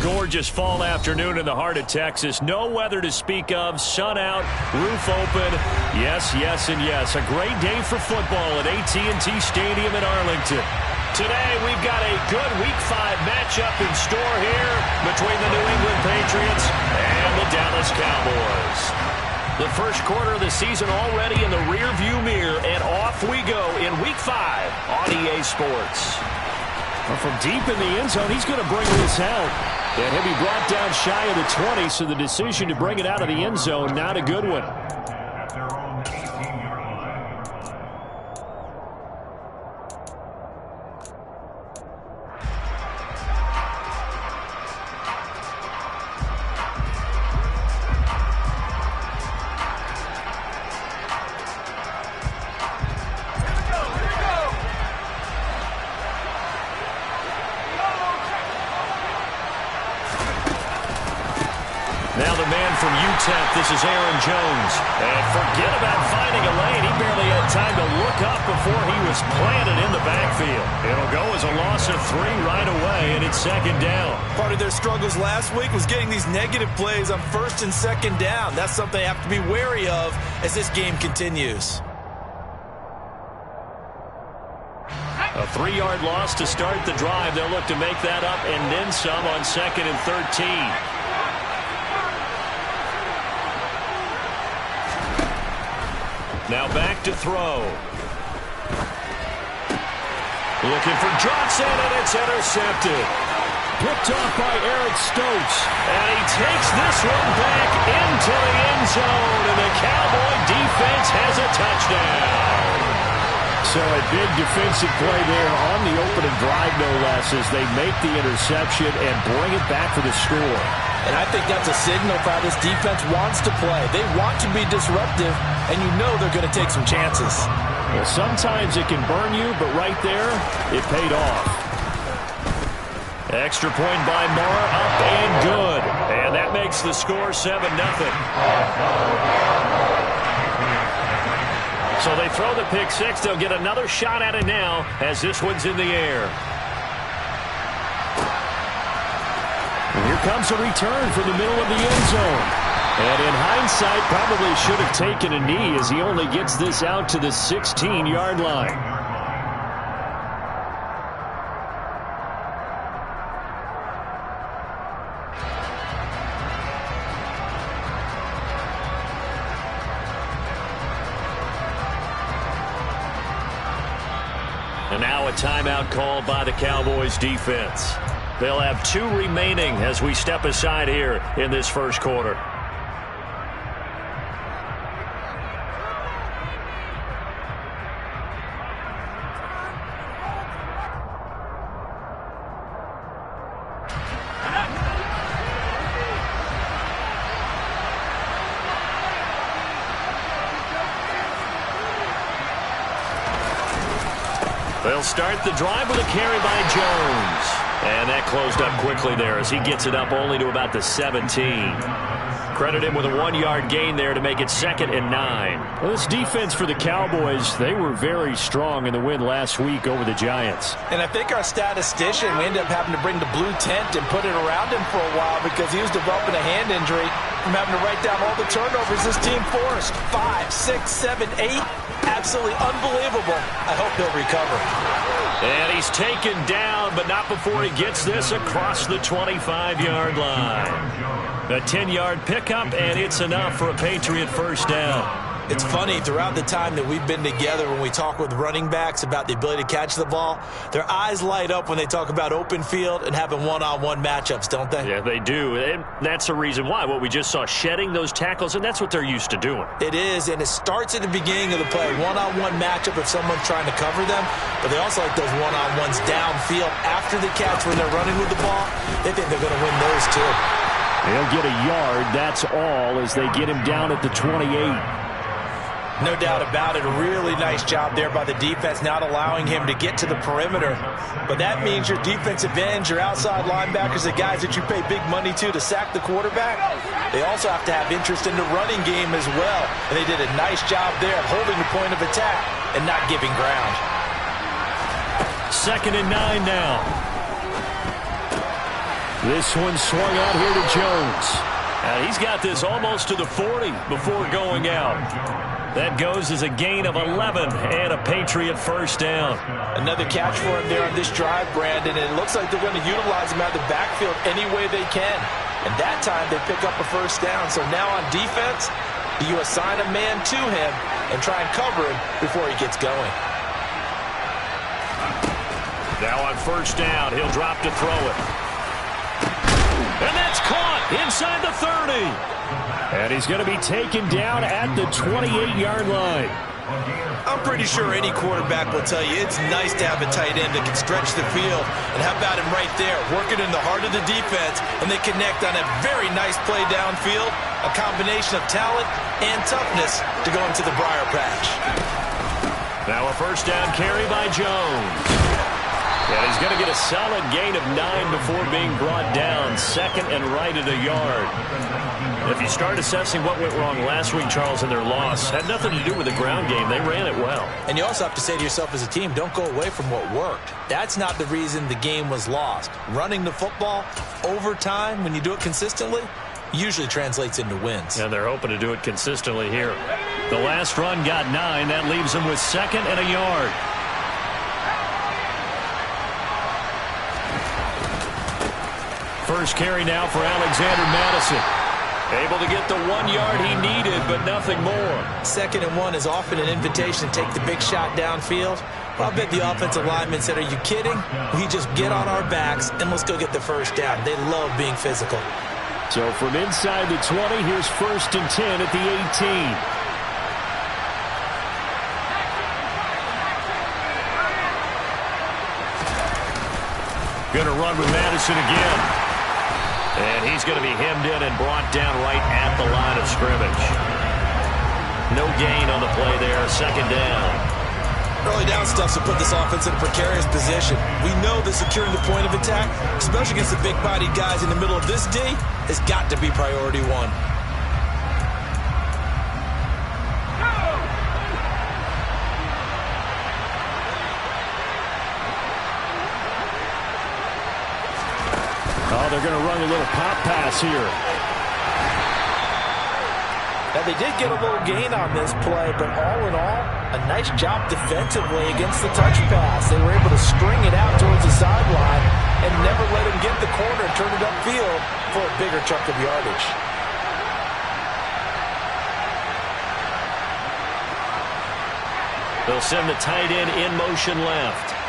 gorgeous fall afternoon in the heart of Texas. No weather to speak of. Sun out, roof open. Yes, yes, and yes. A great day for football at AT&T Stadium in Arlington. Today, we've got a good Week 5 matchup in store here between the New England Patriots and the Dallas Cowboys. The first quarter of the season already in the rearview mirror, and off we go in Week 5 on EA Sports. Well, from deep in the end zone, he's going to bring this out. And he'll be brought down shy of the 20, so the decision to bring it out of the end zone, not a good one. Now the man from UTEP, this is Aaron Jones. And forget about finding a lane. He barely had time to look up before he was planted in the backfield. It'll go as a loss of 3 right away, and it's second down. Part of their struggles last week was getting these negative plays on first and second down. That's something they have to be wary of as this game continues. A 3-yard loss to start the drive. They'll look to make that up and then some on second and 13. Now back to throw. Looking for Johnson, and it's intercepted. Picked off by Eric Stokes. And he takes this one back into the end zone, and the Cowboy defense has a touchdown. So a big defensive play there on the opening drive, no less, as they make the interception and bring it back for the score. And I think that's a signal for how this defense wants to play. They want to be disruptive, and you know they're going to take some chances. Well, sometimes it can burn you, but right there, it paid off. Extra point by Marr, up and good. And that makes the score 7-0. So they throw the pick six. They'll get another shot at it now as this one's in the air. And here comes a return from the middle of the end zone. And in hindsight, probably should have taken a knee as he only gets this out to the 16-yard line. And now a timeout called by the Cowboys defense. They'll have 2 remaining as we step aside here in this first quarter. They'll start the drive with a carry by Jones. And that closed up quickly there as he gets it up only to about the 17. Credit him with a 1-yard gain there to make it 2nd and 9. Well, this defense for the Cowboys, they were very strong in the win last week over the Giants. And I think our statistician, we ended up having to bring the blue tent and put it around him for a while because he was developing a hand injury from having to write down all the turnovers this team forced. 5, 6, 7, 8. Absolutely unbelievable. I hope he'll recover. And he's taken down, but not before he gets this across the 25-yard line. A 10-yard pickup, and it's enough for a Patriot first down. It's funny, throughout the time that we've been together, when we talk with running backs about the ability to catch the ball, their eyes light up when they talk about open field and having one-on-one matchups, don't they? Yeah, they do. And that's the reason why. What we just saw, shedding those tackles, and that's what they're used to doing. It is, and it starts at the beginning of the play. One-on-one matchup if someone's trying to cover them, but they also like those one-on-ones downfield after the catch when they're running with the ball. They think they're going to win those too. They'll get a yard, that's all, as they get him down at the 28. No doubt about it. A really nice job there by the defense, not allowing him to get to the perimeter. But that means your defensive ends, your outside linebackers, the guys that you pay big money to sack the quarterback, they also have to have interest in the running game as well. And they did a nice job there of holding the point of attack and not giving ground. 2nd and 9 now. This one swung out here to Jones. And he's got this almost to the 40 before going out. That goes as a gain of 11 and a Patriot first down. Another catch for him there on this drive, Brandon, and it looks like they're going to utilize him out of the backfield any way they can. And that time they pick up a first down. So now on defense, do you assign a man to him and try and cover him before he gets going? Now on first down, he'll drop to throw it. And that's caught inside the 30. And he's going to be taken down at the 28-yard line. I'm pretty sure any quarterback will tell you it's nice to have a tight end that can stretch the field. And how about him right there, working in the heart of the defense, and they connect on a very nice play downfield, a combination of talent and toughness to go into the briar patch. Now a first down carry by Jones. And he's going to get a solid gain of 9 before being brought down, second and right at a yard. If you start assessing what went wrong last week, Charles, in their loss, had nothing to do with the ground game. They ran it well. And you also have to say to yourself as a team, don't go away from what worked. That's not the reason the game was lost. Running the football over time, when you do it consistently, usually translates into wins. And they're hoping to do it consistently here. The last run got 9. That leaves them with second and a yard. First carry now for Alexander Madison. Able to get the 1 yard he needed, but nothing more. Second and 1 is often an invitation to take the big shot downfield. Well, I bet the offensive lineman said, are you kidding? We just get on our backs and let's go get the first down. They love being physical. So from inside the 20, here's first and 10 at the 18. Going to run with Madison again. And he's going to be hemmed in and brought down right at the line of scrimmage. No gain on the play there, second down. Early down stuff to put this offense in a precarious position. We know that securing the point of attack, especially against the big-bodied guys in the middle of this D, has got to be priority 1. Oh, they're going to run a little pop pass here. Now, they did get a little gain on this play, but all in all, a nice job defensively against the touch pass. They were able to string it out towards the sideline and never let him get the corner and turn it upfield for a bigger chunk of yardage. They'll send the tight end in motion left.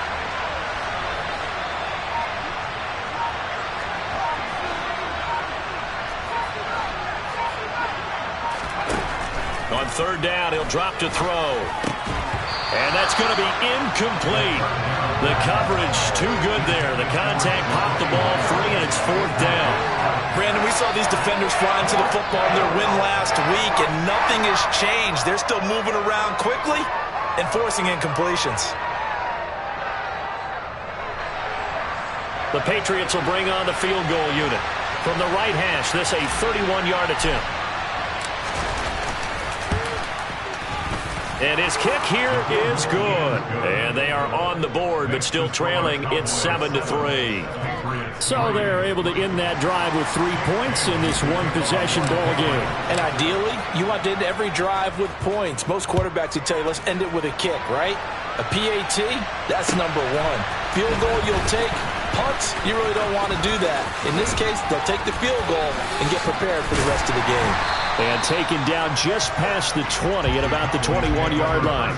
On third down, he'll drop to throw. And that's going to be incomplete. The coverage too good there. The contact popped the ball free, and it's fourth down. Brandon, we saw these defenders flying to the football in their win last week, and nothing has changed. They're still moving around quickly and forcing incompletions. The Patriots will bring on the field goal unit. From the right hash, this a 31-yard attempt. And his kick here is good. And they are on the board, but still trailing. It's 7-3. So they're able to end that drive with 3 points in this one-possession ball game. And ideally, you want to end every drive with points. Most quarterbacks would tell you, let's end it with a kick, right? A PAT, that's number 1. Field goal, you'll take. Punts, you really don't want to do that. In this case, they'll take the field goal and get prepared for the rest of the game. And taken down just past the 20 at about the 21-yard line.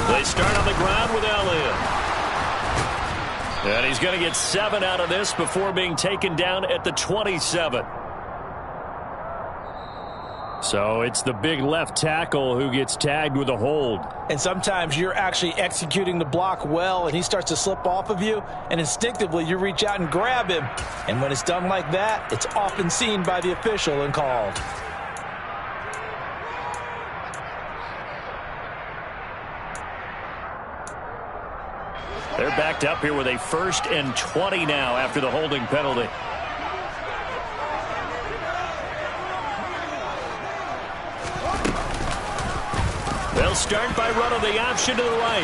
They start on the ground with Elliott. And he's going to get 7 out of this before being taken down at the 27. So it's the big left tackle who gets tagged with a hold. And sometimes you're actually executing the block well, and he starts to slip off of you, and instinctively you reach out and grab him. And when it's done like that, it's often seen by the official and called. They're backed up here with a 1st and 20 now after the holding penalty. They'll start by running the option to the right.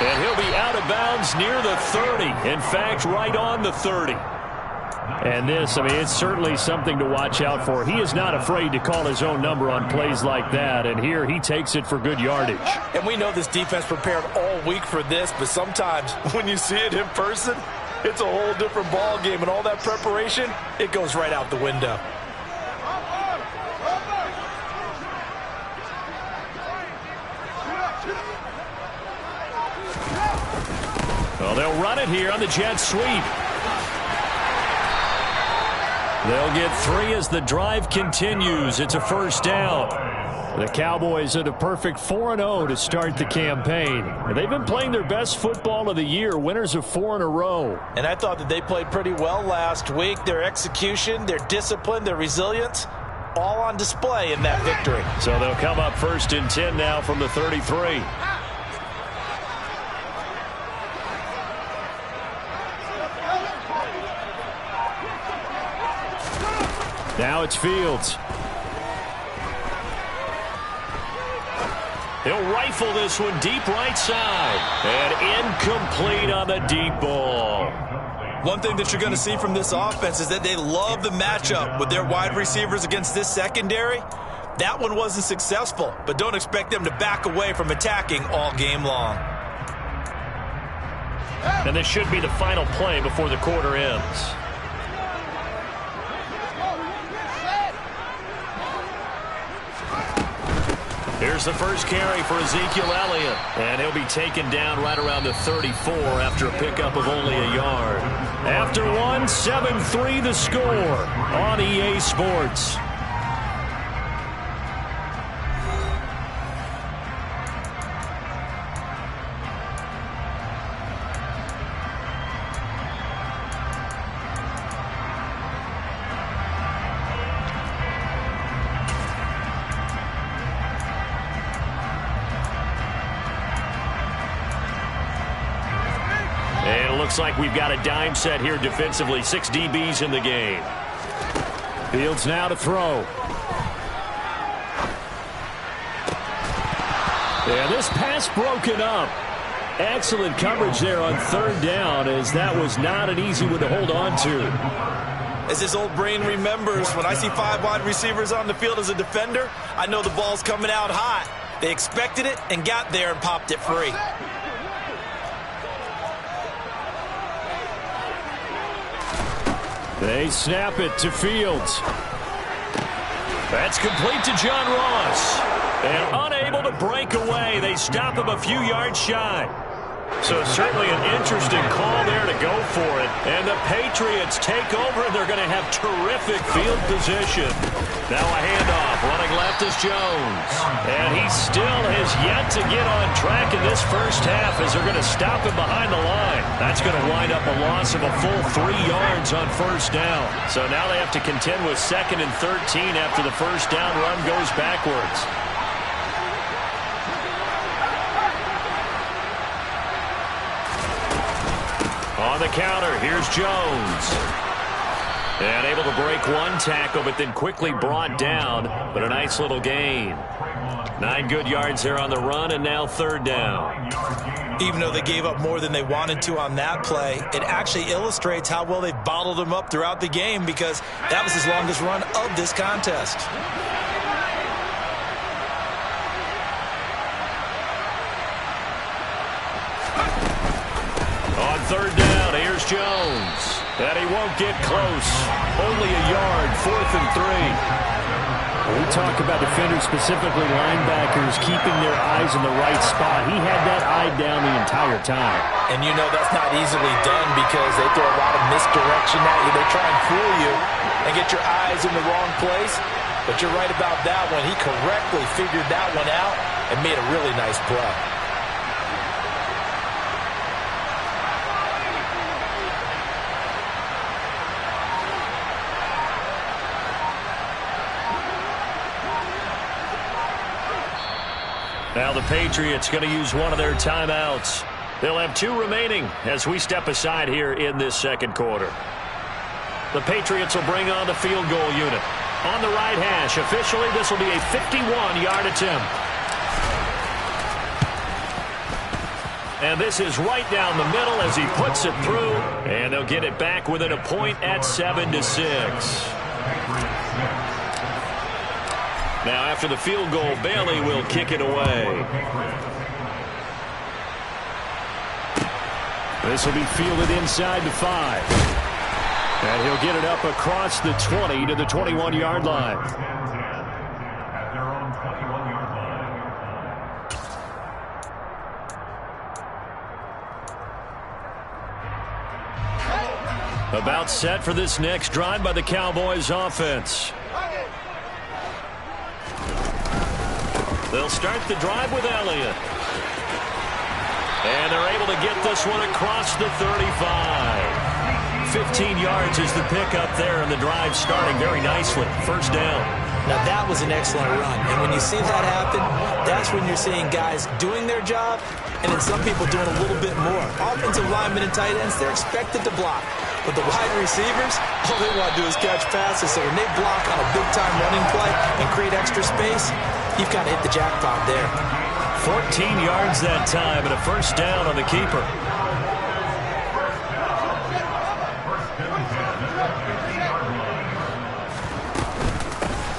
And he'll be out of bounds near the 30. In fact, right on the 30. And this, I mean, it's certainly something to watch out for. He is not afraid to call his own number on plays like that. And here he takes it for good yardage. And we know this defense prepared all week for this, but sometimes when you see it in person, it's a whole different ball game. And all that preparation, it goes right out the window. Well, they'll run it here on the jet sweep. They'll get 3 as the drive continues. It's a 1st down. The Cowboys at a perfect 4-0 to start the campaign. They've been playing their best football of the year, winners of 4 in a row. And I thought that they played pretty well last week. Their execution, their discipline, their resilience, all on display in that victory. So they'll come up 1st and 10 now from the 33. Now it's Fields. He'll rifle this one deep right side. And incomplete on the deep ball. One thing that you're going to see from this offense is that they love the matchup with their wide receivers against this secondary. That one wasn't successful, but don't expect them to back away from attacking all game long. And this should be the final play before the quarter ends. Here's the first carry for Ezekiel Elliott. And he'll be taken down right around the 34 after a pickup of only a yard. After one, 7-3 the score on EA Sports. Looks like we've got a dime set here defensively. 6 DBs in the game. Fields now to throw. Yeah, this pass broken up. Excellent coverage there on 3rd down, as that was not an easy one to hold on to. As his old brain remembers, when I see 5 wide receivers on the field as a defender, I know the ball's coming out hot. They expected it and got there and popped it free. They snap it to Fields. That's complete to John Ross. And unable to break away. They stop him a few yards shy. So certainly an interesting call there to go for it. And the Patriots take over, and they're going to have terrific field position. Now a handoff. Running left is Jones. And he still has yet to get on track in this first half, as they're going to stop him behind the line. That's going to wind up a loss of a full 3 yards on 1st down. So now they have to contend with 2nd and 13 after the 1st down run goes backwards. On the counter, here's Jones. And able to break one tackle, but then quickly brought down. But a nice little gain. 9 good yards there on the run, and now 3rd down. Even though they gave up more than they wanted to on that play, it actually illustrates how well they've bottled them up throughout the game, because that was his longest run of this contest. On 3rd down, here's Jones. And he won't get close. Only a yard, 4th and 3. We talk about defenders, specifically linebackers, keeping their eyes in the right spot. He had that eye down the entire time. And you know that's not easily done, because they throw a lot of misdirection at you. They try and fool you. and get your eyes in the wrong place. But you're right about that one. He correctly figured that one out and made a really nice play. Now the Patriots going to use one of their timeouts. They'll have 2 remaining as we step aside here in this second quarter. The Patriots will bring on the field goal unit. On the right hash, officially this will be a 51-yard attempt. And this is right down the middle as he puts it through. And they'll get it back within a point at 7-6. Now after the field goal, Bailey will kick it away. This will be fielded inside the 5. And he'll get it up across the 20 to the 21-yard line. About set for this next drive by the Cowboys offense. They'll start the drive with Elliott. And they're able to get this one across the 35. 15 yards is the pickup there, and the drive starting very nicely. First down. Now that was an excellent run, and when you see that happen, that's when you're seeing guys doing their job, and then some people doing a little bit more. Offensive linemen and tight ends, they're expected to block. But the wide receivers, all they want to do is catch passes. So when they block on a big-time running play and create extra space, you've got to hit the jackpot there. 14 yards that time, and a first down on the keeper.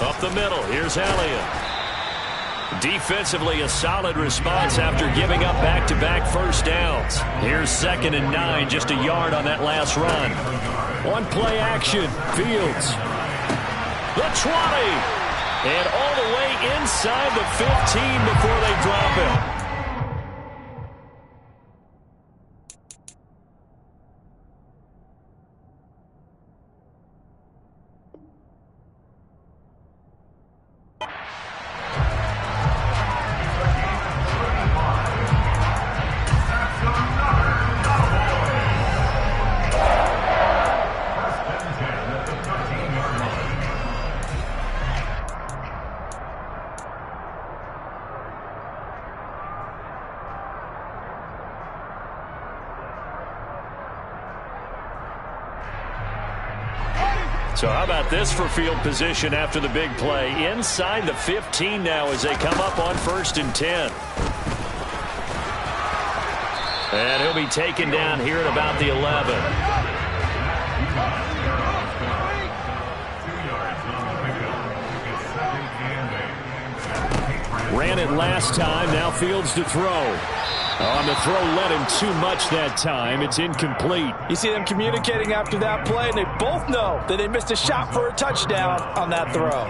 Up the middle, here's Elliott. Defensively, a solid response after giving up back-to-back first downs. Here's 2nd and 9, just a yard on that last run. One play action, Fields. The 20, and all the way inside the 15 before they drop it. So how about this for field position after the big play? Inside the 15 now as they come up on 1st and 10. And he'll be taken down here at about the 11. Ran it last time, now Fields to throw. On the throw, led him too much that time. It's incomplete. You see them communicating after that play, and they both know that they missed a shot for a touchdown on that throw.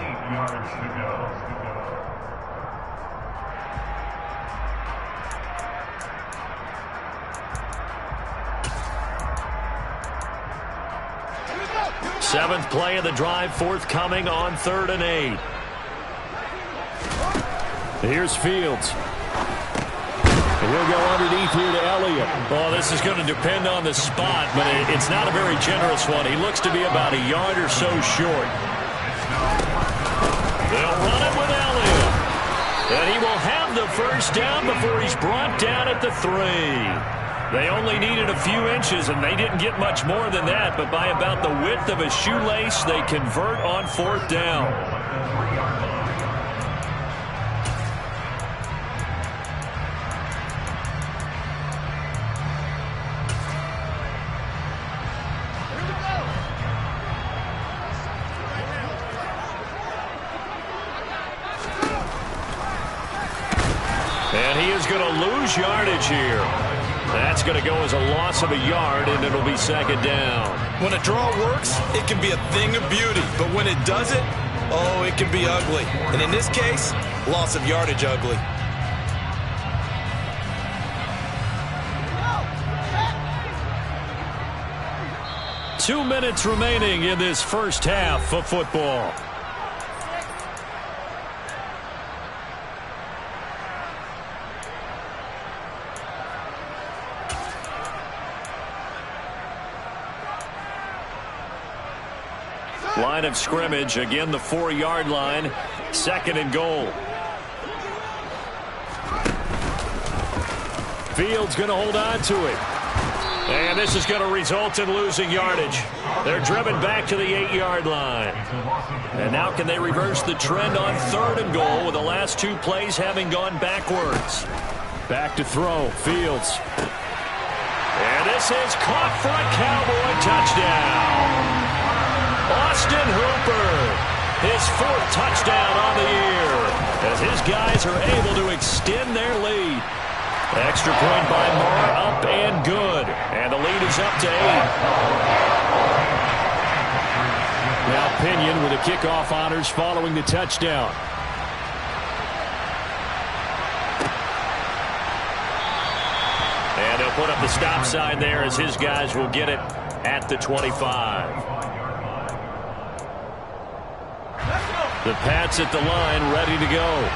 Seventh play of the drive, forthcoming on 3rd and 8. Here's Fields. He'll go underneath here to Elliott. Oh, this is going to depend on the spot, but it's not a very generous one. He looks to be about a yard or so short. They'll run it with Elliott. And he will have the first down before he's brought down at the 3. They only needed a few inches, and they didn't get much more than that, but by about the width of a shoelace, they convert on 4th down. And he is going to lose yardage here. That's going to go as a loss of a yard, and it'll be 2nd down. When a draw works, it can be a thing of beauty. But when it doesn't, oh, it can be ugly. And in this case, loss of yardage ugly. 2 minutes remaining in this first half of football. Line of scrimmage, again the 4-yard line, 2nd and goal. Fields going to hold on to it. And this is going to result in losing yardage. They're driven back to the 8-yard line. And now can they reverse the trend on 3rd and goal with the last 2 plays having gone backwards? Back to throw, Fields. And this is caught for a Cowboy touchdown. Austin Hooper, his 4th touchdown on the year, as his guys are able to extend their lead. Extra point by Moore, up and good. And the lead is up to 8. Now Pinion with the kickoff honors following the touchdown. And they'll put up the stop sign there as his guys will get it at the 25. The Pats at the line, ready to go.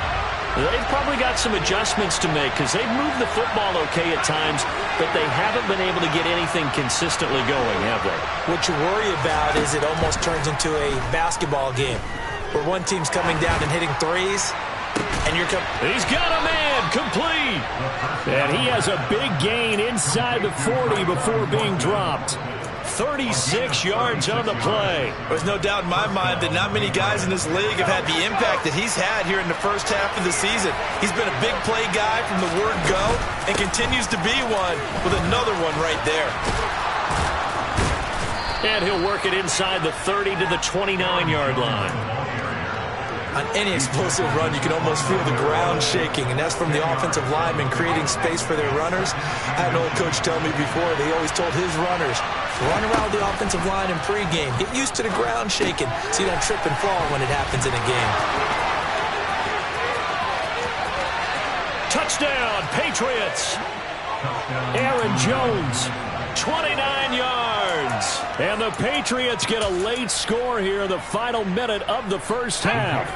They've probably got some adjustments to make because they've moved the football okay at times, but they haven't been able to get anything consistently going, have they? What you worry about is it almost turns into a basketball game where one team's coming down and hitting threes, and you're he's got a man, complete. And he has a big gain inside the 40 before being dropped. 36 yards on the play. There's no doubt in my mind that not many guys in this league have had the impact that he's had here in the first half of the season. He's been a big play guy from the word go and continues to be one with another one right there. And he'll work it inside the 30 to the 29-yard line. On any explosive run, you can almost feel the ground shaking, and that's from the offensive linemen creating space for their runners. I had an old coach tell me before, they always told his runners, run around the offensive line in pregame. Get used to the ground shaking so you don't trip and fall when it happens in a game. Touchdown, Patriots. Aaron Jones, 29 yards. And the Patriots get a late score here in the final minute of the first half.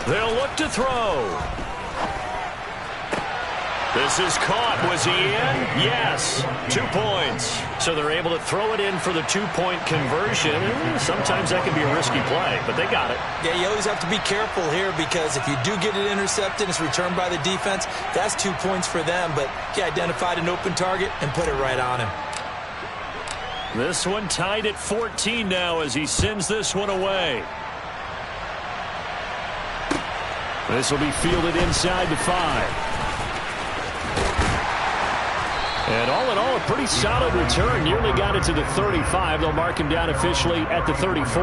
They'll look to throw. This is caught. Was he in? Yes. 2 points. So they're able to throw it in for the 2-point conversion. Sometimes that can be a risky play, but they got it. Yeah, you always have to be careful here because if you do get it intercepted, it's returned by the defense. That's 2 points for them, but he identified an open target and put it right on him. This one tied at 14 now as he sends this one away. This will be fielded inside the 5. And all in all, a pretty solid return. Nearly got it to the 35. They'll mark him down officially at the 34.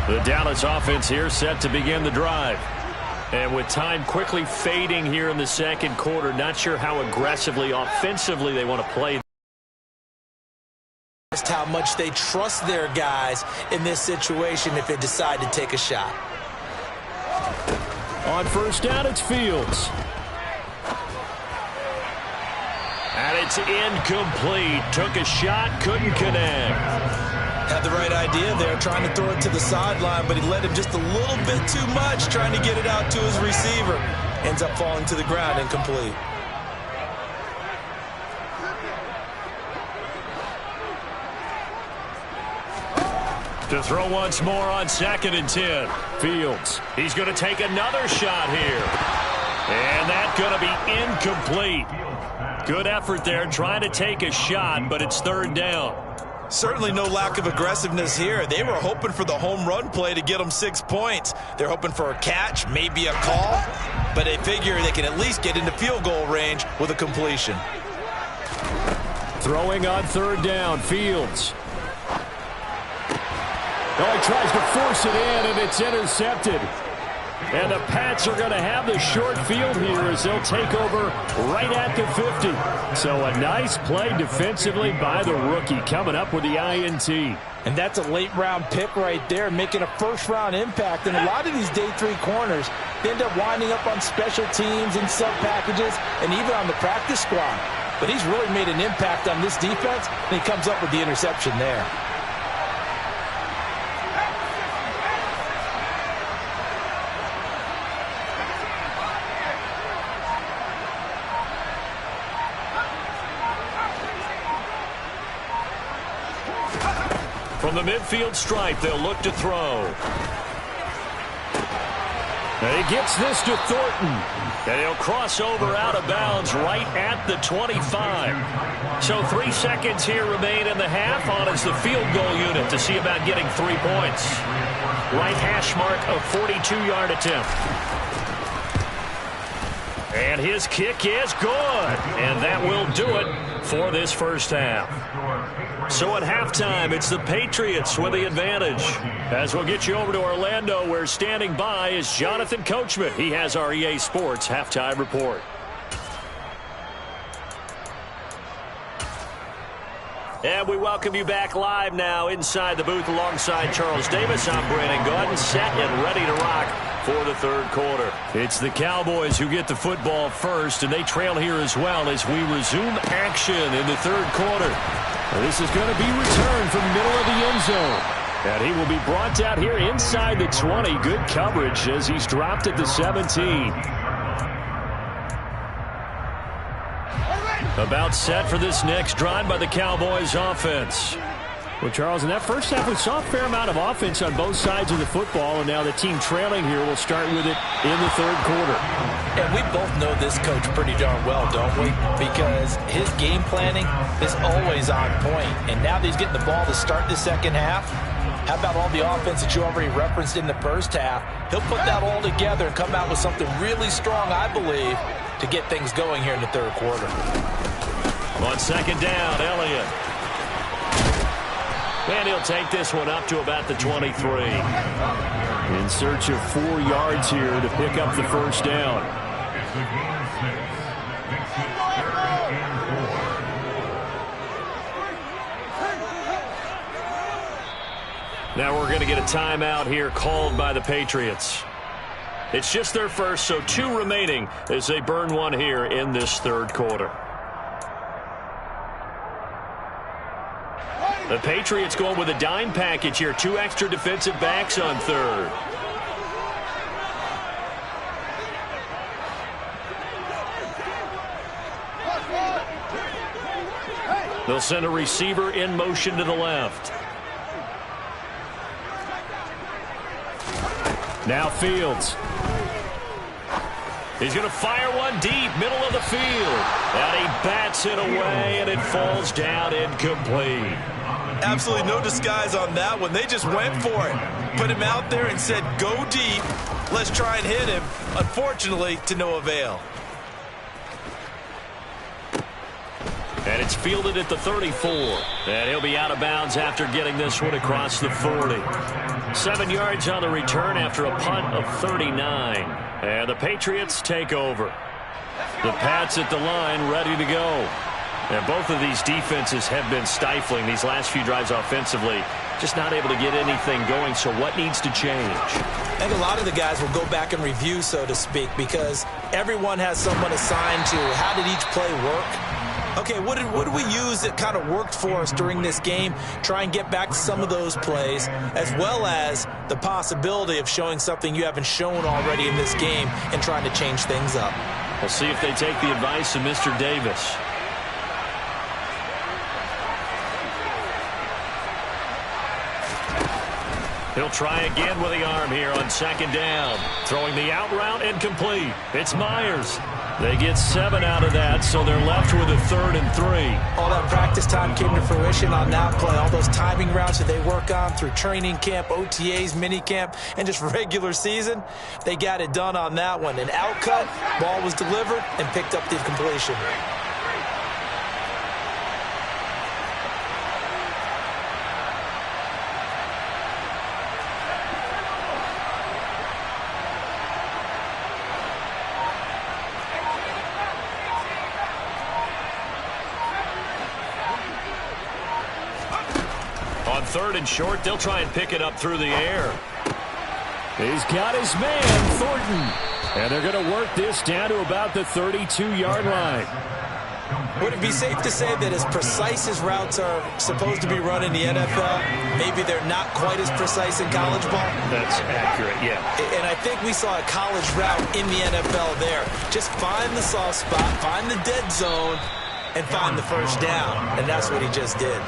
The Dallas offense here set to begin the drive. And with time quickly fading here in the second quarter, not sure how aggressively, offensively they want to play. Just how much they trust their guys in this situation if they decide to take a shot. On first down, it's Fields. And it's incomplete. Took a shot, couldn't connect. Had the right idea there, trying to throw it to the sideline, but he led him just a little bit too much, trying to get it out to his receiver. Ends up falling to the ground, incomplete. To throw once more on 2nd and 10. Fields. He's going to take another shot here. And that's going to be incomplete. Good effort there, trying to take a shot, but it's 3rd down. Certainly no lack of aggressiveness here. They were hoping for the home run play to get them 6 points. They're hoping for a catch, maybe a call, but they figure they can at least get into field goal range with a completion. Throwing on 3rd down, Fields. Oh, he tries to force it in, and it's intercepted. And the Pats are going to have the short field here as they'll take over right at the 50. So a nice play defensively by the rookie coming up with the INT. And that's a late-round pick right there, making a first-round impact. And a lot of these day 3 corners end up winding up on special teams and sub-packages and even on the practice squad. But he's really made an impact on this defense, and he comes up with the interception there. From the midfield stripe, they'll look to throw. And he gets this to Thornton. And he'll cross over out of bounds right at the 25. So 3 seconds here remain in the half on as the field goal unit to see about getting 3 points. Right hash mark of 42-yard attempt. And his kick is good. And that will do it for this first half. So at halftime, it's the Patriots with the advantage. As we'll get you over to Orlando, where standing by is Jonathan Coachman. He has our EA Sports halftime report. And we welcome you back live now inside the booth alongside Charles Davis. I'm Brandon Gaudin, set and ready to rock for the third quarter. It's the Cowboys who get the football first, and they trail here as well as we resume action in the third quarter. This is going to be returned from the middle of the end zone. And he will be brought out here inside the 20. Good coverage as he's dropped at the 17. About set for this next drive by the Cowboys offense. Well, Charles, in that first half, we saw a fair amount of offense on both sides of the football, and now the team trailing here will start with it in the third quarter. And we both know this coach pretty darn well, don't we? Because his game planning is always on point. And now that he's getting the ball to start the second half, how about all the offense that you already referenced in the first half? He'll put that all together and come out with something really strong, I believe, to get things going here in the third quarter. On second down, Elliott. And he'll take this one up to about the 23. In search of 4 yards here to pick up the first down. Now we're going to get a timeout here called by the Patriots. It's just their first, so 2 remaining as they burn one here in this third quarter. The Patriots going with a dime package here. 2 extra defensive backs on third. They'll send a receiver in motion to the left. Now Fields. He's going to fire one deep, middle of the field. And he bats it away, and it falls down incomplete. Absolutely no disguise on that one. They just went for it. Put him out there and said, go deep. Let's try and hit him. Unfortunately, to no avail. And it's fielded at the 34. And he'll be out of bounds after getting this one across the 40. 7 yards on the return after a punt of 39. And the Patriots take over. The Pats at the line ready to go. And both of these defenses have been stifling these last few drives offensively. Just not able to get anything going, so what needs to change? I think a lot of the guys will go back and review, so to speak, because everyone has someone assigned to how did each play work. Okay, what did we use that kind of worked for us during this game? Try and get back to some of those plays, as well as the possibility of showing something you haven't shown already in this game and trying to change things up. We'll see if they take the advice of Mr. Davis. He'll try again with the arm here on second down. Throwing the out route incomplete. It's Myers. They get 7 out of that, so they're left with a 3rd and 3. All that practice time came to fruition on that play. All those timing routes that they work on through training camp, OTAs, minicamp, and just regular season, they got it done on that one. An outcut, ball was delivered, and picked up the completion. On 3rd and short, they'll try and pick it up through the air. He's got his man, Thornton. And they're going to work this down to about the 32-yard line. Would it be safe to say that as precise as routes are supposed to be run in the NFL, maybe they're not quite as precise in college ball? That's accurate, yeah. And I think we saw a college route in the NFL there. Just find the soft spot, find the dead zone, and find the first down. And that's what he just did.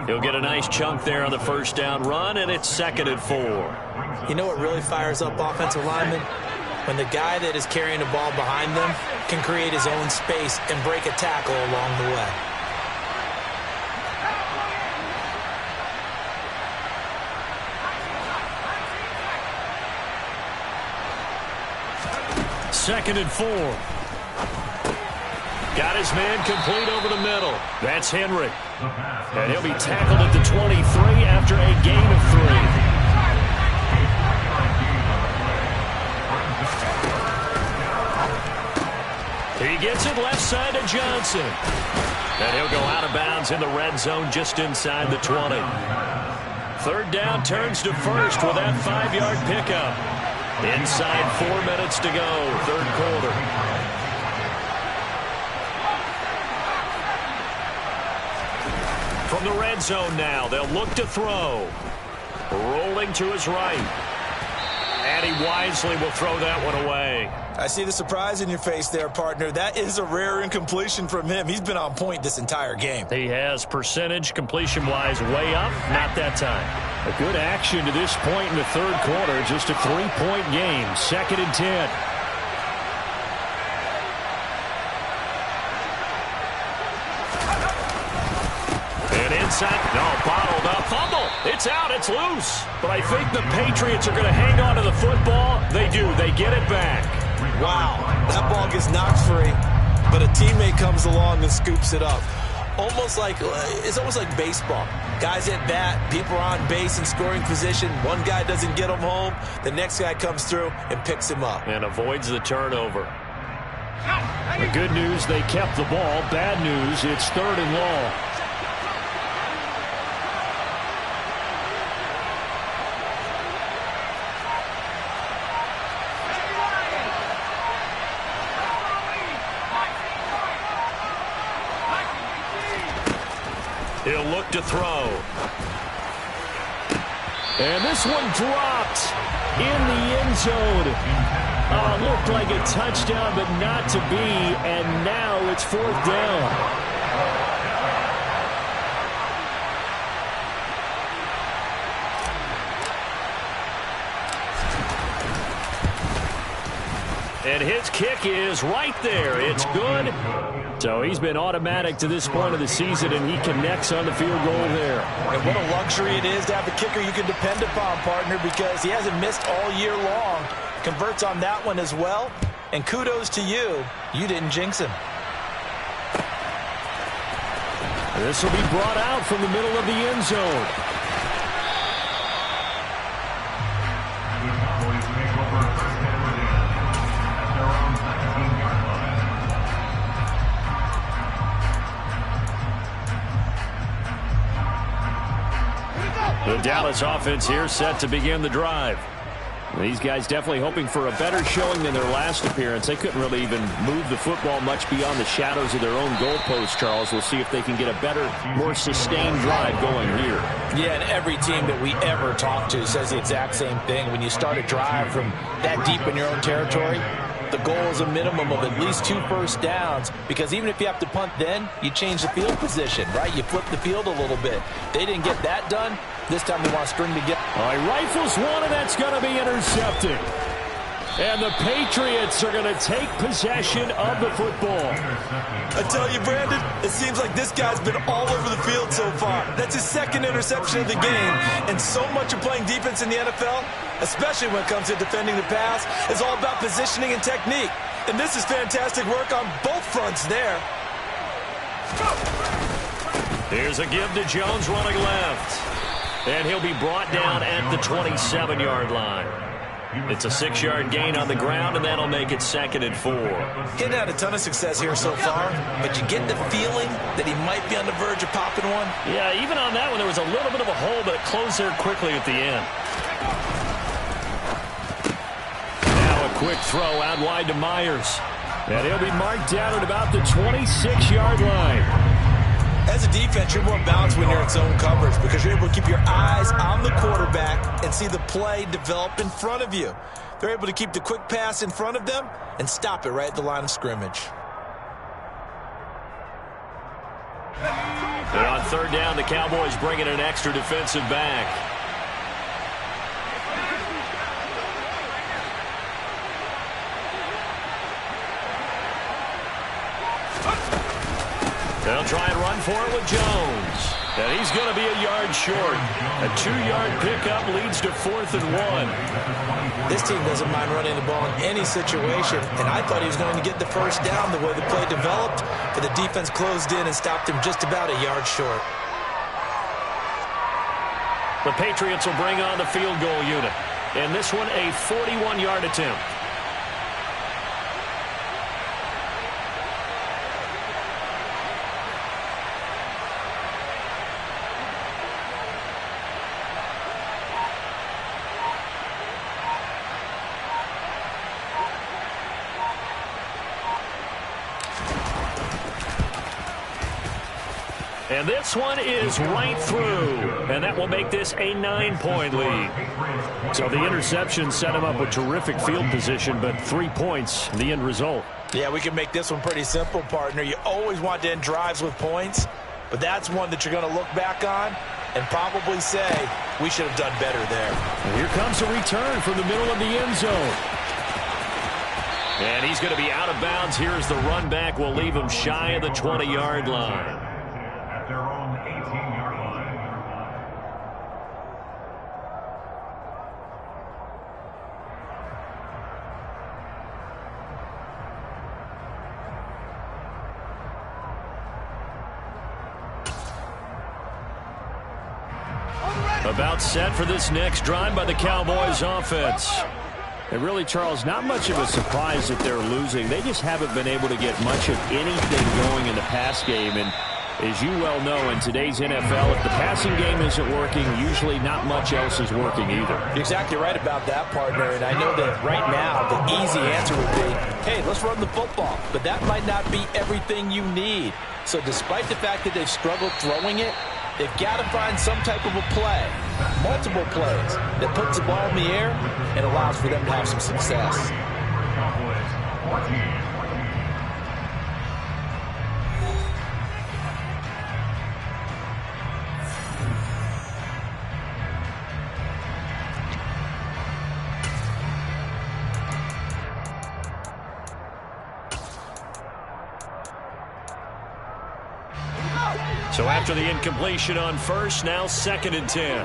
He'll get a nice chunk there on the first down run, and it's 2nd and 4. You know what really fires up offensive linemen? When the guy that is carrying the ball behind them can create his own space and break a tackle along the way. Second and 4. Got his man complete over the middle. That's Henry. And he'll be tackled at the 23 after a gain of 3. He gets it left side to Johnson. And he'll go out of bounds in the red zone just inside the 20. 3rd down turns to 1st with that 5-yard pickup. Inside 4 minutes to go, 3rd quarter. From the red zone now, they'll look to throw. Rolling to his right. And he wisely will throw that one away. I see the surprise in your face there, partner. That is a rare incompletion from him. He's been on point this entire game. He has percentage completion-wise way up. Not that time. A good action to this point in the 3rd quarter. Just a 3-point game. 2nd and 10. And inside. No, bottled up. Fumble. It's out. It's loose. But I think the Patriots are going to hang on to the football. They do. They get it back. Wow, that ball gets knocked free, but a teammate comes along and scoops it up. It's almost like baseball. Guys at bat, people are on base in scoring position. One guy doesn't get him home. The next guy comes through and picks him up. And avoids the turnover. The good news, they kept the ball. Bad news, it's 3rd and long. He'll look to throw. And this one dropped in the end zone. Looked like a touchdown, but not to be. And now it's 4th down. And his kick is right there. It's good. So he's been automatic to this point of the season, and he connects on the field goal there. And what a luxury it is to have a kicker you can depend upon, partner, because he hasn't missed all year long. Converts on that one as well. And kudos to you. You didn't jinx him. This will be brought out from the middle of the end zone. The Dallas offense here set to begin the drive. These guys definitely hoping for a better showing than their last appearance. They couldn't really even move the football much beyond the shadows of their own goalpost, Charles. We'll see if they can get a better, more sustained drive going here. Yeah, and every team that we ever talk to says the exact same thing. When you start a drive from that deep in your own territory, the goal is a minimum of at least 2 first downs, because even if you have to punt then, you change the field position, right? You flip the field a little bit. They didn't get that done. This time they want to string together. All right, rifles one, and that's going to be intercepted. And the Patriots are going to take possession of the football. I tell you, Brandon, it seems like this guy's been all over the field so far. That's his 2nd interception of the game. And so much of playing defense in the NFL, especially when it comes to defending the pass, is all about positioning and technique. And this is fantastic work on both fronts there. Here's a give to Jones running left. And he'll be brought down at the 27-yard line. It's a 6-yard gain on the ground, and that'll make it 2nd and 4. He's had a ton of success here so far, but you get the feeling that he might be on the verge of popping one. Yeah, even on that one, there was a little bit of a hole, but it closed there quickly at the end. Now a quick throw out wide to Myers. And he'll be marked down at about the 26-yard line. As a defense, you're more balanced when you're in zone coverage because you're able to keep your eyes on the quarterback and see the play develop in front of you. They're able to keep the quick pass in front of them and stop it right at the line of scrimmage. And on 3rd down, the Cowboys bring in an extra defensive back. They'll try and run for it with Jones. And he's going to be a yard short. A 2-yard pickup leads to 4th and 1. This team doesn't mind running the ball in any situation, and I thought he was going to get the first down the way the play developed, but the defense closed in and stopped him just about a yard short. The Patriots will bring on the field goal unit. And this one, a 41-yard attempt. And this one is right through. And that will make this a 9-point lead. So the interception set him up with terrific field position, but 3 points, the end result. Yeah, we can make this one pretty simple, partner. You always want to end drives with points, but that's one that you're going to look back on and probably say, we should have done better there. And here comes a return from the middle of the end zone. And he's going to be out of bounds. Here's the run back. Will leave him shy of the 20-yard line. Their own 18-yard line. About set for this next drive by the Cowboys offense. And really, Charles, not much of a surprise that they're losing. They just haven't been able to get much of anything going in the pass game. And as you well know, in today's NFL, if the passing game isn't working, usually not much else is working either. You're exactly right about that, partner. And I know that right now the easy answer would be, hey, let's run the football. But that might not be everything you need. So despite the fact that they've struggled throwing it, they've got to find some type of a play, multiple plays, that puts the ball in the air and allows for them to have some success. So after the incompletion on first, now 2nd and 10.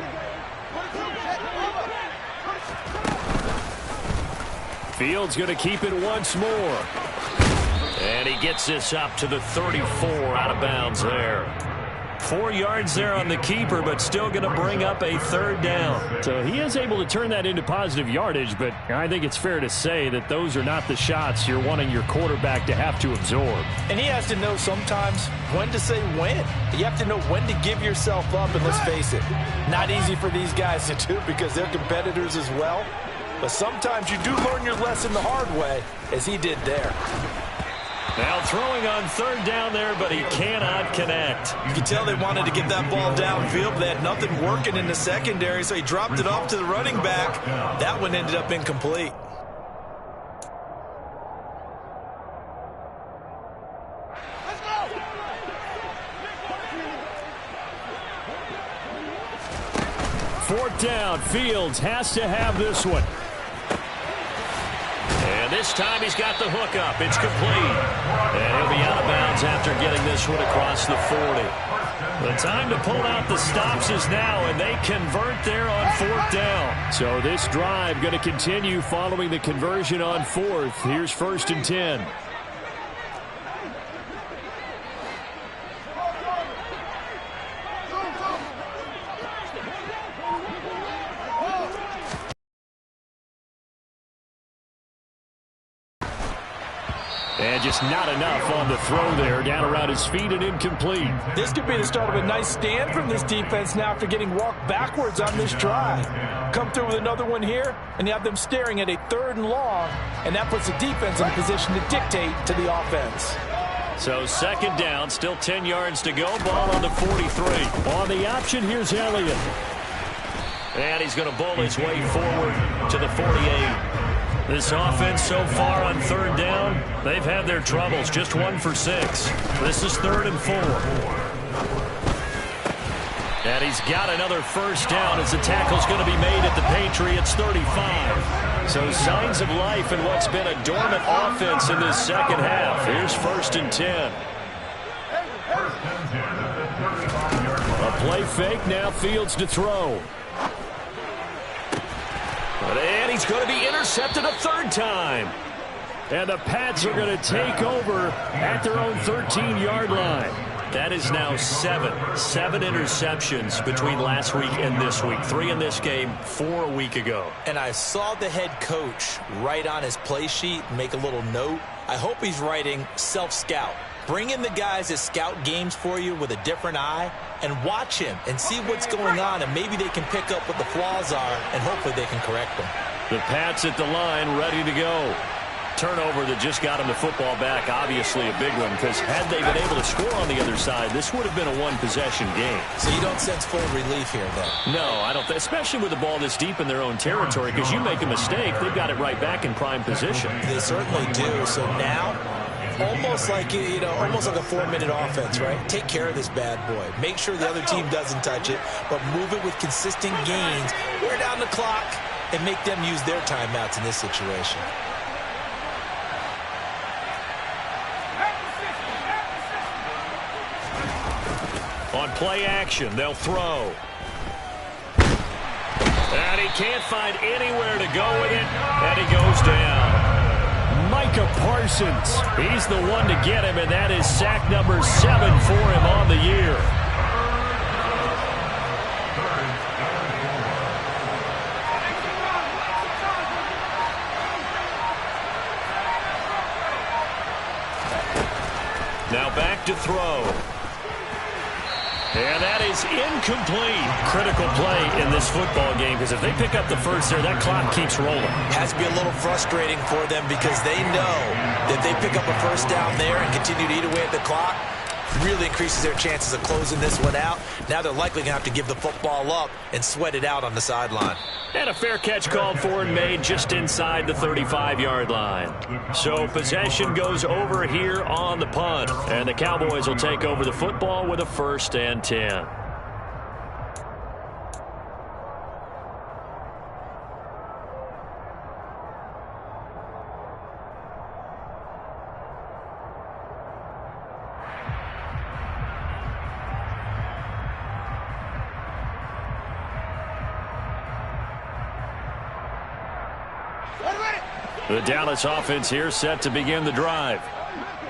Fields going to keep it once more. And he gets this up to the 34, out of bounds there. 4 yards there on the keeper, but still going to bring up a 3rd down. So he is able to turn that into positive yardage, but I think it's fair to say that those are not the shots you're wanting your quarterback to have to absorb. And he has to know sometimes when to say when. You have to know when to give yourself up, and let's face it, not easy for these guys to do because they're competitors as well. But sometimes you do learn your lesson the hard way, as he did there. Now throwing on 3rd down there, but he cannot connect. You can tell they wanted to get that ball downfield, but they had nothing working in the secondary, so he dropped it off to the running back. That one ended up incomplete. Fourth down, Fields has to have this one. And this time he's got the hook up. It's complete. And he'll be out of bounds after getting this one across the 40. The time to pull out the stops is now, and they convert there on 4th down. So this drive going to continue following the conversion on 4th. Here's 1st and 10. just not enough on the throw there. Down around his feet and incomplete. This could be the start of a nice stand from this defense now after getting walked backwards on this drive. Come through with another one here, and you have them staring at a 3rd and long, and that puts the defense in a position to dictate to the offense. So 2nd down, still 10 yards to go. Ball on the 43. On the option, here's Elliott. And he's going to bowl his way forward to the 48. This offense so far on 3rd down, they've had their troubles. Just 1 for 6. This is 3rd and 4. And he's got another 1st down as the tackle's going to be made at the Patriots' 35. So signs of life in what's been a dormant offense in this 2nd half. Here's 1st and 10. A play fake, now Fields to throw. And he's going to be intercepted a 3rd time. And the Pats are going to take over at their own 13-yard line. That is now 7 interceptions between last week and this week. 3 in this game, 4 a week ago. And I saw the head coach write on his play sheet, make a little note. I hope he's writing self-scout. Bring in the guys that scout games for you with a different eye and watch him and see what's going on, and maybe they can pick up what the flaws are, and hopefully they can correct them. The Pats at the line, ready to go. Turnover that just got him the football back, obviously a big one, because had they been able to score on the other side, this would have been a 1-possession game. So you don't sense full relief here, then? No, I don't. Especially with the ball this deep in their own territory, because you make a mistake, they've got it right back in prime position. They certainly do. So now, almost like, almost like a 4-minute offense, right? Take care of this bad boy. Make sure the other team doesn't touch it, but move it with consistent gains. Wear down the clock and make them use their timeouts in this situation. On play action, they'll throw. And he can't find anywhere to go with it, and he goes down. Micah Parsons, he's the one to get him, and that is sack number 7 for him on the year. Now back to throw. And that is incomplete. Critical play in this football game, because if they pick up the first there, that clock keeps rolling. It has to be a little frustrating for them because they know that they pick up a 1st down there and continue to eat away at the clock, really increases their chances of closing this one out. Now they're likely going to have to give the football up and sweat it out on the sideline. And a fair catch called for and made just inside the 35-yard line. So possession goes over here on the punt. And the Cowboys will take over the football with a 1st and 10. The Dallas offense here set to begin the drive.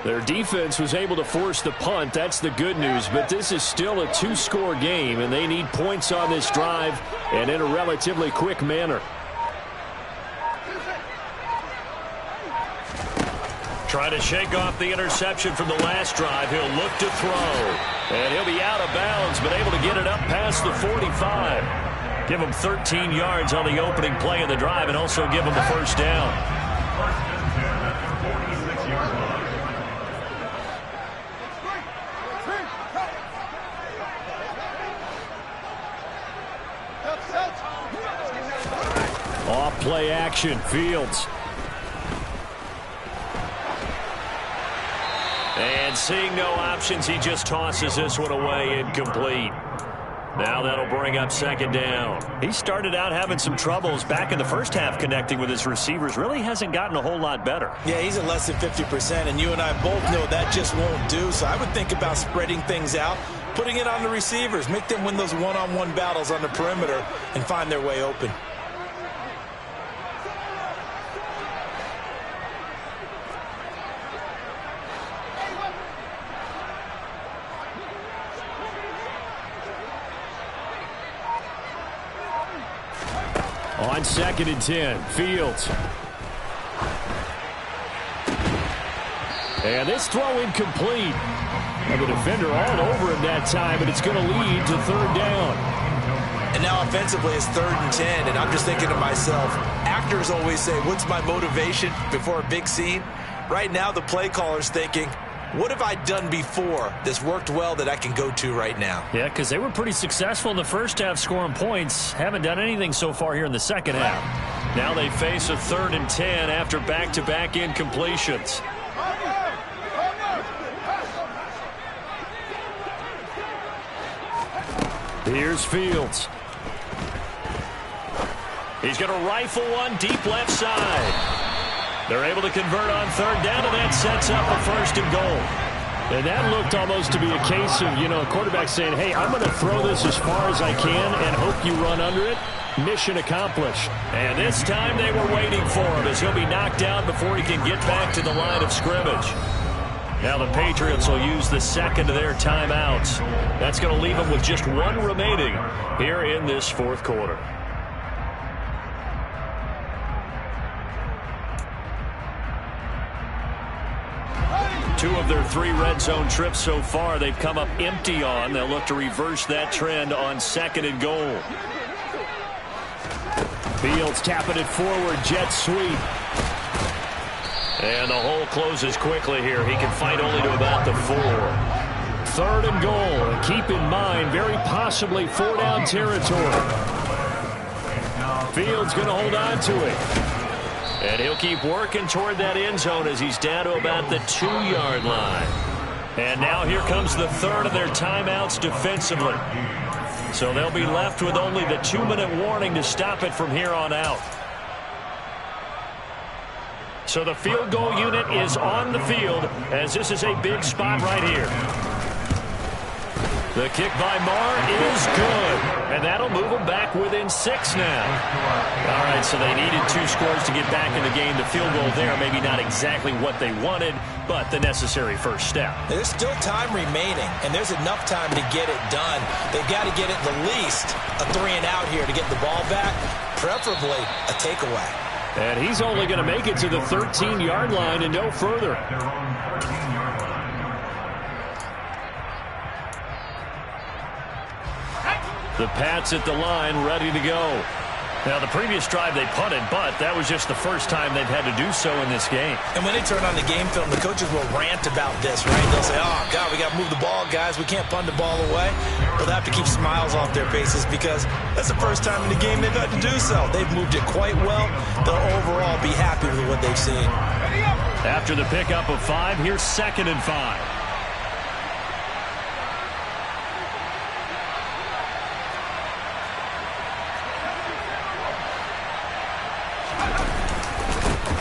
Their defense was able to force the punt. That's the good news. But this is still a 2-score game, and they need points on this drive and in a relatively quick manner. Trying to shake off the interception from the last drive. He'll look to throw. And he'll be out of bounds, but able to get it up past the 45. Give him 13 yards on the opening play of the drive and also give him the 1st down. Off play action, Fields. And seeing no options, he just tosses this one away, incomplete. Now that'll bring up 2nd down. He started out having some troubles back in the first half connecting with his receivers. Really hasn't gotten a whole lot better. Yeah, he's at less than 50%, and you and I both know that just won't do. So I would think about spreading things out, putting it on the receivers, make them win those one-on-one battles on the perimeter and find their way open. On 2nd and 10, Fields. And this throw incomplete. And the defender all over him that time, and it's going to lead to third down. And now offensively it's 3rd and 10, and I'm just thinking to myself, actors always say, what's my motivation before a big scene? Right now the play caller's thinking, what have I done before that's worked well that I can go to right now? Yeah, because they were pretty successful in the first half scoring points. Haven't done anything so far here in the second half. Now they face a 3rd and 10 after back-to-back incompletions. Here's Fields. He's going to rifle one deep left side. They're able to convert on 3rd down, and that sets up a 1st and goal. And that looked almost to be a case of, a quarterback saying, hey, I'm going to throw this as far as I can and hope you run under it. Mission accomplished. And this time they were waiting for him as he'll be knocked down before he can get back to the line of scrimmage. Now the Patriots will use the second of their timeouts. That's going to leave them with just one remaining here in this 4th quarter. Two of their 3 red zone trips so far they've come up empty on. They'll look to reverse that trend on 2nd and goal. Fields tapping it forward, jet sweep. And the hole closes quickly here. He can fight only to about the 4. 3rd and goal. And keep in mind, very possibly 4-down territory. Fields going to hold on to it. And he'll keep working toward that end zone as he's down to about the 2-yard line. And now here comes the 3rd of their timeouts defensively. So they'll be left with only the 2-minute warning to stop it from here on out. So the field goal unit is on the field as this is a big spot right here. The kick by Marr is good, and that'll move them back within 6 now. All right, so they needed 2 scores to get back in the game. The field goal there, maybe not exactly what they wanted, but the necessary first step. There's still time remaining, and there's enough time to get it done. They've got to get it the least a 3-and-out here to get the ball back, preferably a takeaway. And he's only going to make it to the 13-yard line and no further. The Pats at the line, ready to go. Now, the previous drive they punted, but that was just the first time they've had to do so in this game. And when they turn on the game film, the coaches will rant about this, right? They'll say, oh, God, we got to move the ball, guys. We can't punt the ball away. But they have to keep smiles off their faces because that's the first time in the game they've had to do so. They've moved it quite well. They'll overall be happy with what they've seen. After the pickup of 5, here's 2nd and 5.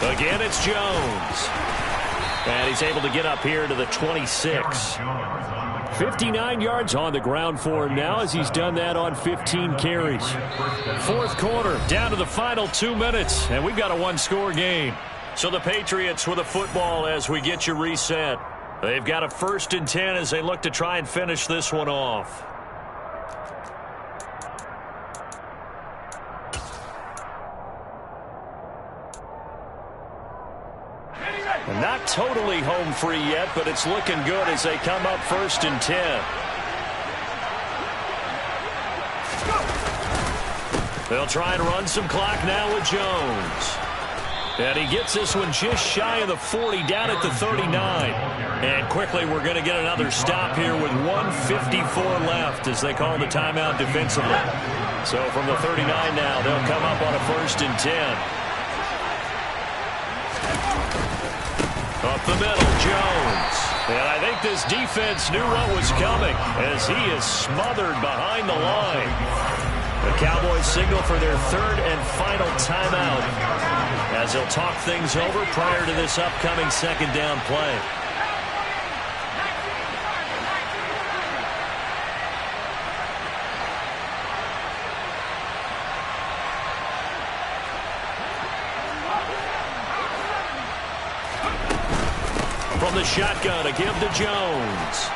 Again, it's Jones. And he's able to get up here to the 26. 59 yards on the ground for him now as he's done that on 15 carries. 4th quarter, down to the final 2 minutes, and we've got a 1-score game. So the Patriots with a football as we get you reset. They've got a 1st and 10 as they look to try and finish this one off. Not totally home free yet, but it's looking good as they come up 1st and 10. They'll try and run some clock now with Jones. And he gets this one just shy of the 40, down at the 39. And quickly we're going to get another stop here with 1:54 left as they call the timeout defensively. So from the 39 now, they'll come up on a 1st and 10. Up the middle, Jones. And I think this defense knew what was coming as he is smothered behind the line. The Cowboys signal for their 3rd and final timeout as they'll talk things over prior to this upcoming 2nd down play. From the shotgun, a give to Jones.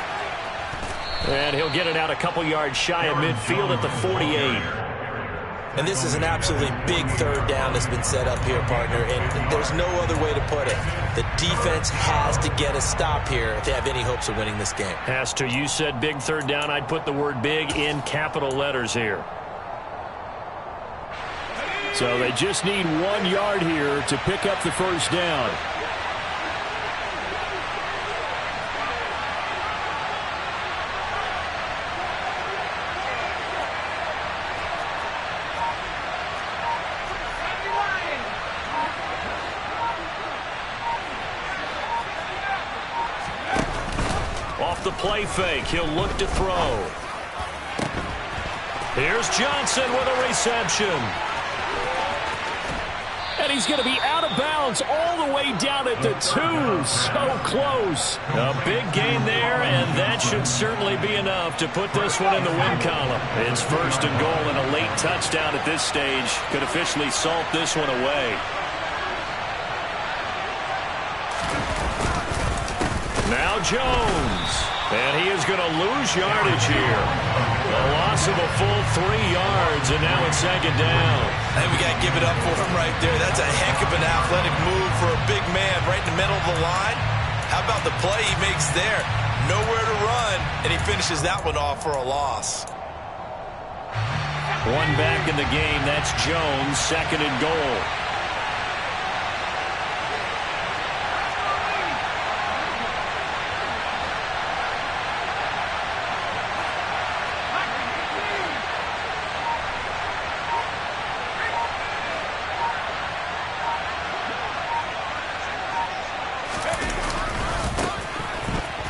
And he'll get it out a couple yards shy of midfield at the 48. And this is an absolutely big third down that's been set up here, partner, and there's no other way to put it. The defense has to get a stop here if they have any hopes of winning this game. Has to. You said big third down. I'd put the word big in capital letters here. So they just need 1 yard here to pick up the first down. Off the play fake, he'll look to throw. Here's Johnson with a reception. And he's going to be out of bounds all the way down at the 2. So close. A big gain there, and that should certainly be enough to put this one in the win column. It's first and goal, and a late touchdown at this stage could officially salt this one away. Now Jones, and he is going to lose yardage here. A loss of a full 3 yards, and now it's second down. I think we got to give it up for him right there. That's a heck of an athletic move for a big man right in the middle of the line. How about the play he makes there? Nowhere to run, and he finishes that one off for a loss. One back in the game. That's Jones, second and goal.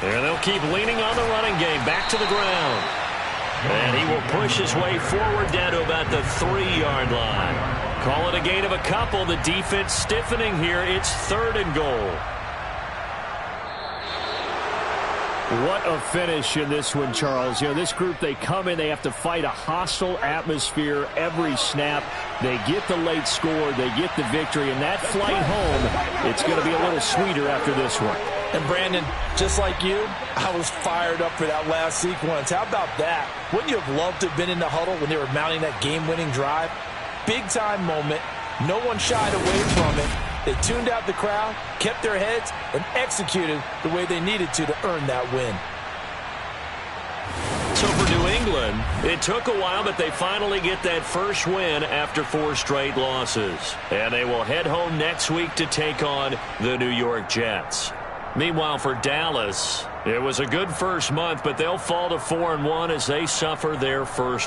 And they'll keep leaning on the running game. Back to the ground. And he will push his way forward down to about the 3-yard line. Call it a gain of a couple. The defense stiffening here. It's third and goal. What a finish in this one, Charles. You know, this group, they come in, they have to fight a hostile atmosphere every snap. They get the late score, they get the victory, and that flight home, it's going to be a little sweeter after this one. And Brandon, just like you, I was fired up for that last sequence. How about that? Wouldn't you have loved to have been in the huddle when they were mounting that game-winning drive? Big-time moment. No one shied away from it. They tuned out the crowd, kept their heads, and executed the way they needed to earn that win. So for New England, it took a while, but they finally get that first win after 4 straight losses. And they will head home next week to take on the New York Jets. Meanwhile, for Dallas, it was a good first month, but they'll fall to 4-1 as they suffer their first loss.